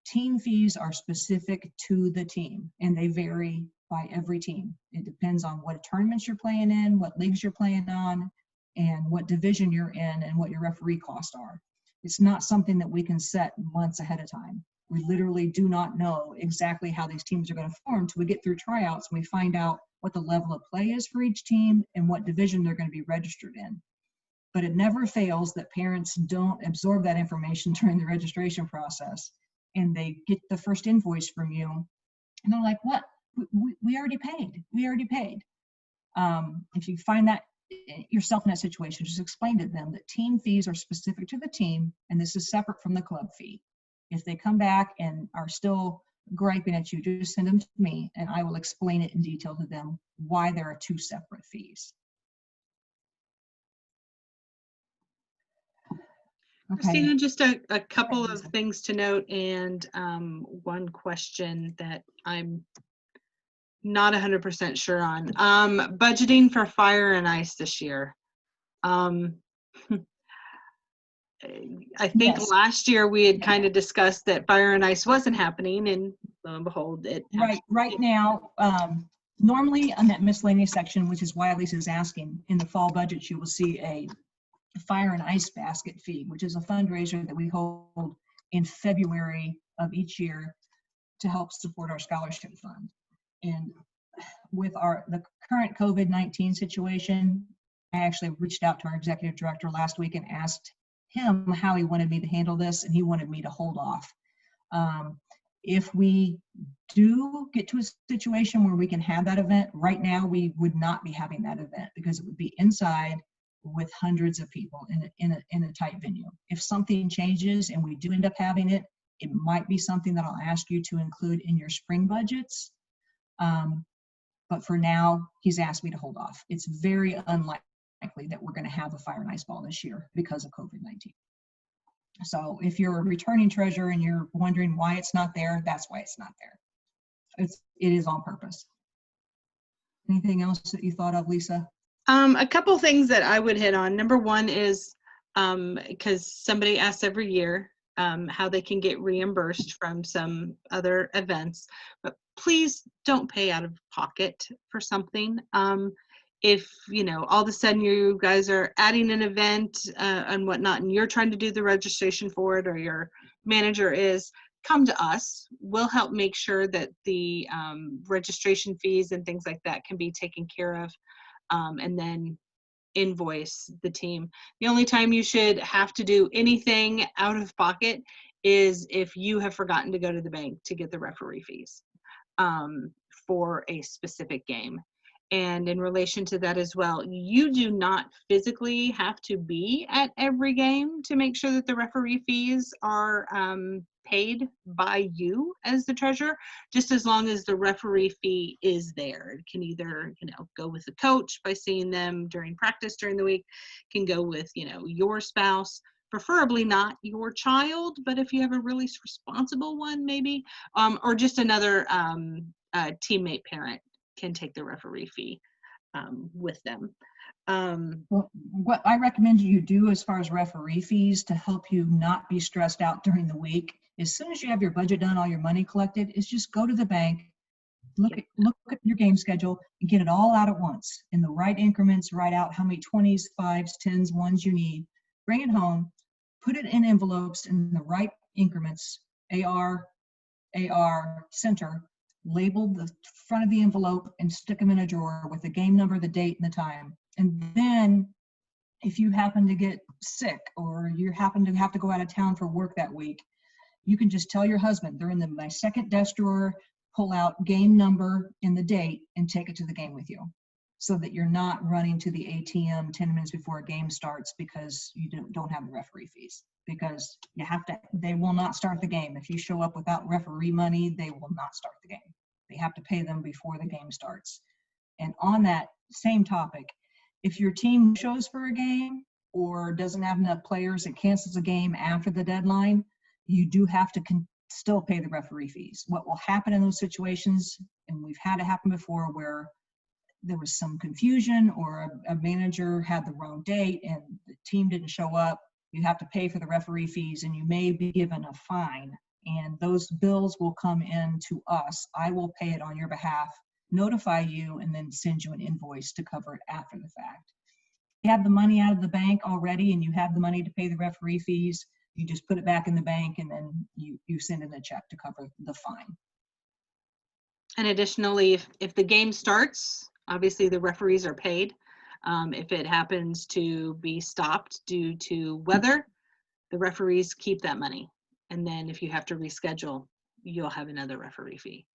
Team fees are specific to the team, and they vary by every team. It depends on what tournaments you're playing in, what leagues you're playing on, and what division you're in, and what your referee costs are. It's not something that we can set months ahead of time. We literally do not know exactly how these teams are going to form until we get through tryouts and we find out what the level of play is for each team and what division they're going to be registered in. But it never fails that parents don't absorb that information during the registration process, and they get the first invoice from you and they're like, what? We already paid. We already paid. If you find that yourself in that situation, just explain to them that team fees are specific to the team, and this is separate from the club fee. If they come back and are still griping at you, just send them to me and I will explain it in detail to them why there are 2 separate fees. Okay. Christina, just a couple of things to note, and one question that I'm not 100% sure on. Budgeting for fire and ice this year. I think Yes. last year we had kind of discussed that fire and ice wasn't happening, and lo and behold, it Right now, normally on that miscellaneous section, which is why Lisa's asking, in the fall budget, you will see a fire and ice basket fee, which is a fundraiser that we hold in February of each year to help support our scholarship fund. And with the current COVID-19 situation, I actually reached out to our executive director last week and asked him how he wanted me to handle this, and he wanted me to hold off. If we do get to a situation where we can have that event, right now we would not be having that event because it would be inside with hundreds of people in a tight venue. If something changes and we do end up having it, it might be something that I'll ask you to include in your spring budgets. But for now, he's asked me to hold off. It's very unlikely that we're going to have a fire and ice ball this year because of COVID-19. So if you're a returning treasurer and you're wondering why it's not there, that's why it's not there. It is on purpose. Anything else that you thought of, Lisa? A couple things that I would hit on. Number one is, because somebody asks every year how they can get reimbursed from some other events, but please don't pay out of pocket for something. If, you know, all of a sudden you guys are adding an event and whatnot, and you're trying to do the registration for it, or your manager is, come to us. We'll help make sure that the registration fees and things like that can be taken care of. And then invoice the team. The only time you should have to do anything out of pocket is if you have forgotten to go to the bank to get the referee fees for a specific game. And in relation to that as well, you do not physically have to be at every game to make sure that the referee fees are paid by you as the treasurer, just as long as the referee fee is there. It can either, you know, go with the coach by seeing them during practice during the week, can go with, you know, your spouse, preferably not your child, but if you have a really responsible one, maybe, or just another teammate parent can take the referee fee with them. Well, what I recommend you do as far as referee fees to help you not be stressed out during the week, as soon as you have your budget done, all your money collected, is just go to the bank, look at your game schedule, and get it all out at once in the right increments. Write out how many 20s, 5s, 10s, 1s you need. Bring it home, put it in envelopes in the right increments, AR, center. Label the front of the envelope and stick them in a drawer with the game number, the date, and the time. And then if you happen to get sick or you happen to have to go out of town for work that week, you can just tell your husband, they're in my second desk drawer, pull out game number and the date and take it to the game with you, so that you're not running to the ATM 10 minutes before a game starts because you don't have the referee fees. Because you have to, they will not start the game. If you show up without referee money, they will not start the game. They have to pay them before the game starts. And on that same topic, if your team shows for a game or doesn't have enough players and cancels a game after the deadline, you do have to still pay the referee fees. What will happen in those situations, and we've had it happen before, where there was some confusion or a manager had the wrong date and the team didn't show up, you have to pay for the referee fees and you may be given a fine. And those bills will come in to us. I will pay it on your behalf, notify you, and then send you an invoice to cover it after the fact. If you have the money out of the bank already and you have the money to pay the referee fees, you just put it back in the bank and then you send in a check to cover the fine. And additionally, if the game starts, obviously the referees are paid. If it happens to be stopped due to weather, the referees keep that money. And then if you have to reschedule, you'll have another referee fee.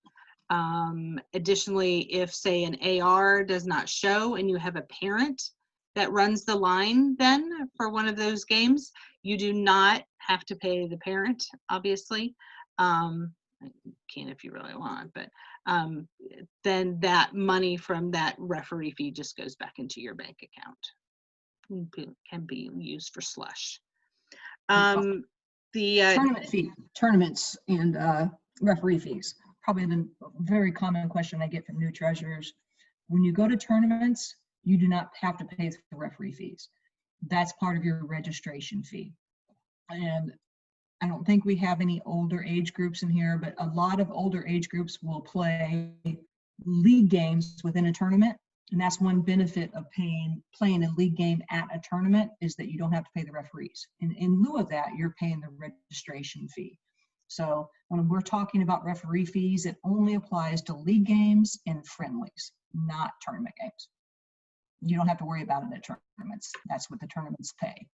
Additionally, if say an AR does not show and you have a parent that runs the line then for one of those games, you do not have to pay the parent, obviously. You can if you really want, but then that money from that referee fee just goes back into your bank account. Can be used for slush. The tournament fee, tournaments and referee fees. Probably the very common question I get from new treasurers. When you go to tournaments, you do not have to pay the referee fees. That's part of your registration fee. And I don't think we have any older age groups in here, but a lot of older age groups will play league games within a tournament. And that's one benefit of playing a league game at a tournament, is that you don't have to pay the referees. And in lieu of that, you're paying the registration fee. So when we're talking about referee fees, it only applies to league games and friendlies, not tournament games. You don't have to worry about it at tournaments. That's what the tournaments pay.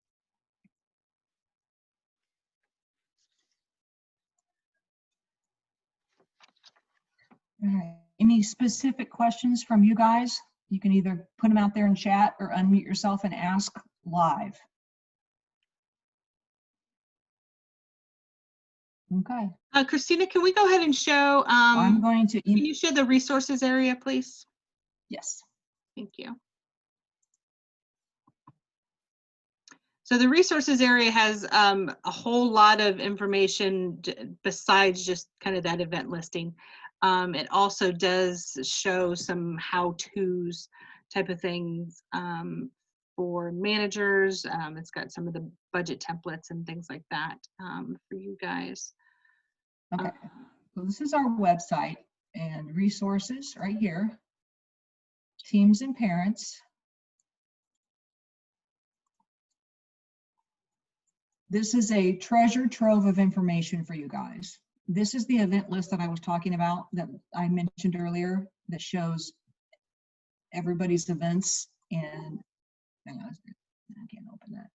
All right. Any specific questions from you guys? You can either put them out there in chat or unmute yourself and ask live. Okay. Christina, can we go ahead and show, I'm going to, can you show the resources area, please? yes. Thank you. So the resources area has a whole lot of information besides just kind of that event listing. It also does show some how-tos type of things for managers. It's got some of the budget templates and things like that for you guys. Okay, so this is our website and resources right here. Teams and parents. This is a treasure trove of information for you guys. This is the event list that I was talking about that I mentioned earlier that shows everybody's events, and hang on, I can't open that.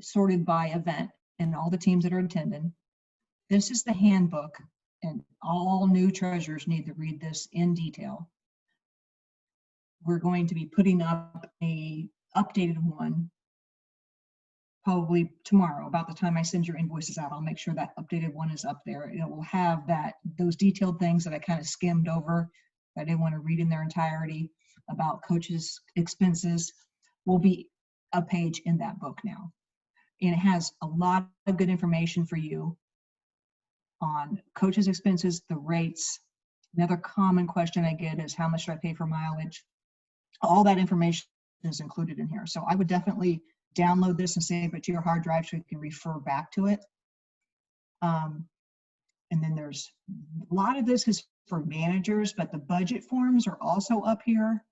Sorted by event and all the teams that are attending. This is the handbook, and all new treasurers need to read this in detail. We're going to be putting up a updated one probably tomorrow. About the time I send your invoices out, I'll make sure that updated one is up there. It will have those detailed things that I kind of skimmed over that I didn't want to read in their entirety about coaches' expenses will be a page in that book now. And it has a lot of good information for you on coaches' expenses, the rates. Another common question I get is, how much do I pay for mileage? All that information is included in here. So I would definitely download this and save it to your hard drive so you can refer back to it. And then there's a lot of this is for managers, but the budget forms are also up here.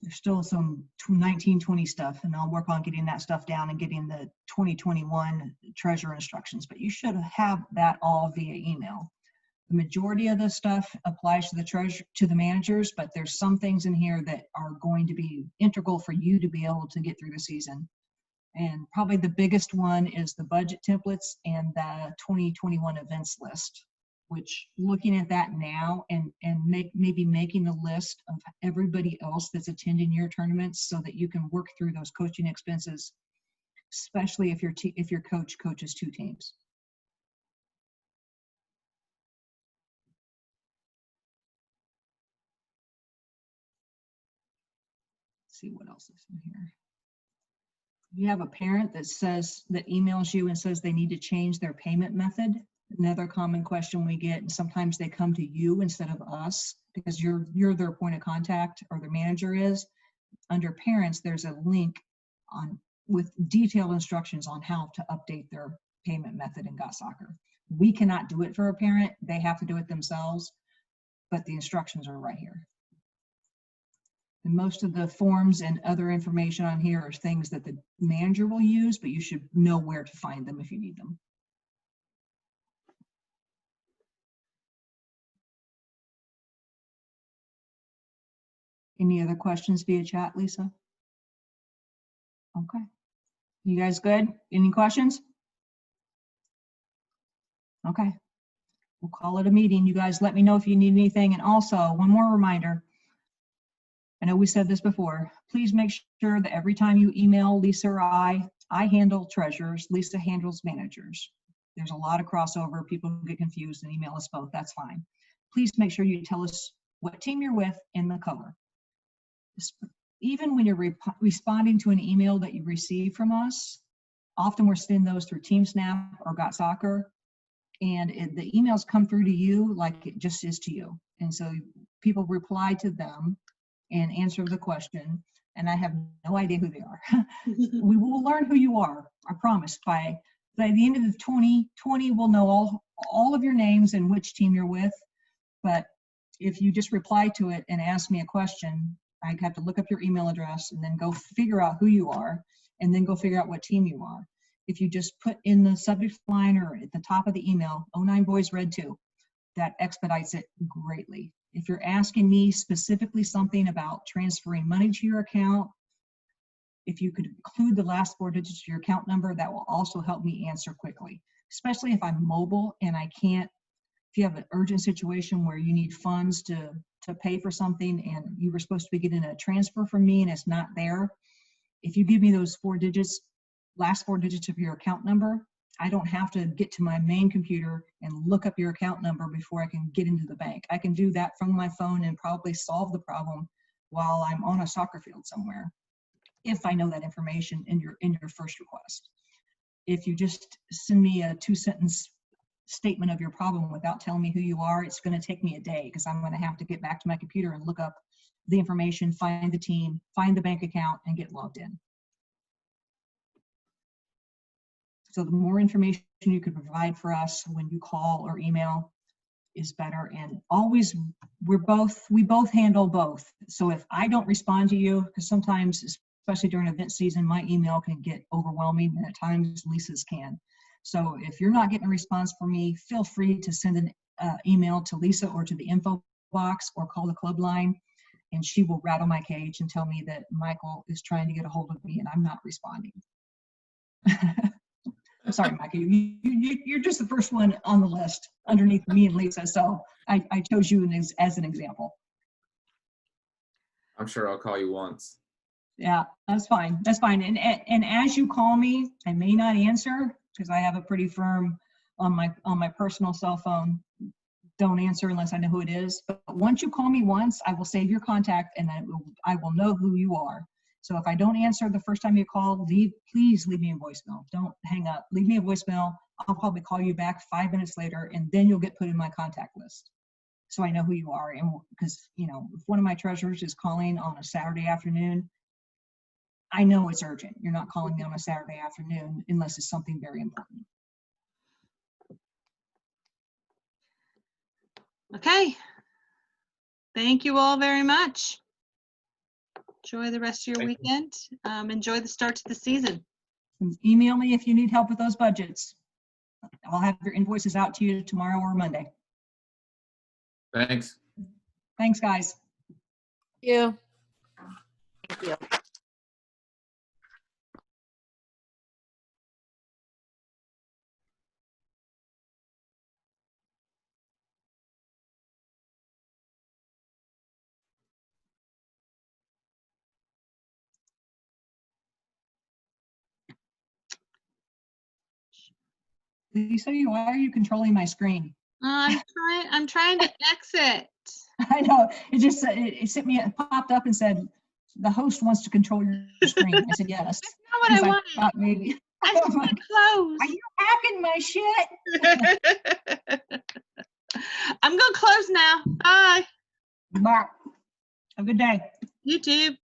There's still some 1920 stuff, and I'll work on getting that stuff down and getting the 2021 treasurer instructions, but you should have that all via email. The majority of the stuff applies to the managers, but there's some things in here that are going to be integral for you to be able to get through the season. And probably the biggest one is the budget templates and the 2021 events list, which looking at that now and maybe making a list of everybody else that's attending your tournaments so that you can work through those coaching expenses, especially if your coach coaches 2 teams. Let's see what else is in here. You have a parent that emails you and says they need to change their payment method. Another common question we get, and sometimes they come to you instead of us because you're their point of contact, or their manager is. Under parents, there's a link with detailed instructions on how to update their payment method in Got Soccer. We cannot do it for a parent. They have to do it themselves, but the instructions are right here. And most of the forms and other information on here are things that the manager will use, but you should know where to find them if you need them. Any other questions via chat, Lisa? Okay. You guys good? Any questions? Okay. We'll call it a meeting. You guys let me know if you need anything. And also, one more reminder. I know we said this before. Please make sure that every time you email Lisa or I handle treasurers, Lisa handles managers. There's a lot of crossover. People get confused and email us both. That's fine. Please make sure you tell us what team you're with in the cover. Even when you're responding to an email that you receive from us, often we're sending those through TeamSnap or Got Soccer, and the emails come through to you like it just is to you. And so people reply to them and answer the question, and I have no idea who they are. We will learn who you are, I promise. By the end of the 2020, we'll know all of your names and which team you're with. But if you just reply to it and ask me a question, I have to look up your email address and then go figure out who you are and then go figure out what team you are. If you just put in the subject line or at the top of the email, 09 Boys Red 2, that expedites it greatly. If you're asking me specifically something about transferring money to your account, if you could include the last 4 digits of your account number, that will also help me answer quickly, especially if I'm mobile and I can't. If you have an urgent situation where you need funds to pay for something and you were supposed to be getting a transfer from me and it's not there, if you give me those 4 digits, last 4 digits of your account number, I don't have to get to my main computer and look up your account number before I can get into the bank. I can do that from my phone and probably solve the problem while I'm on a soccer field somewhere, if I know that information in your first request. If you just send me a 2-sentence statement of your problem without telling me who you are, it's going to take me a day because I'm going to have to get back to my computer and look up the information, find the team, find the bank account, and get logged in. So the more information you can provide for us when you call or email is better. And always, we both handle both. So if I don't respond to you, because sometimes, especially during event season, my email can get overwhelming, and at times Lisa's can. So if you're not getting a response from me, feel free to send an email to Lisa or to the info box or call the club line, and she will rattle my cage and tell me that Michael is trying to get a hold of me and I'm not responding. I'm sorry, Michael, you're just the first one on the list underneath me and Lisa, so I chose you as an example. I'm sure I'll call you once. Yeah, that's fine. That's fine. And as you call me, I may not answer because I have a pretty firm on my personal cell phone. Don't answer unless I know who it is. But once you call me once, I will save your contact and I will know who you are. So if I don't answer the first time you call, please leave me a voicemail. Don't hang up. Leave me a voicemail. I'll probably call you back 5 minutes later, and then you'll get put in my contact list. So I know who you are. And because, you know, if one of my treasurers is calling on a Saturday afternoon, I know it's urgent. You're not calling me on a Saturday afternoon unless it's something very important. Okay. Thank you all very much. Enjoy the rest of your Thank weekend. Enjoy the start to the season. Email me if you need help with those budgets. I'll have your invoices out to you tomorrow or Monday. Thanks. Thanks, guys. You. Thank you. Lisa, why are you controlling my screen? I'm trying to exit. I know, it just it sent me, it popped up and said, the host wants to control your screen. I said, yes. That's not what I Because wanted. thought maybe. I I'm just like, want to close. are you hacking my shit? I'm going to close now. Bye. Bye. Have a good day. You too.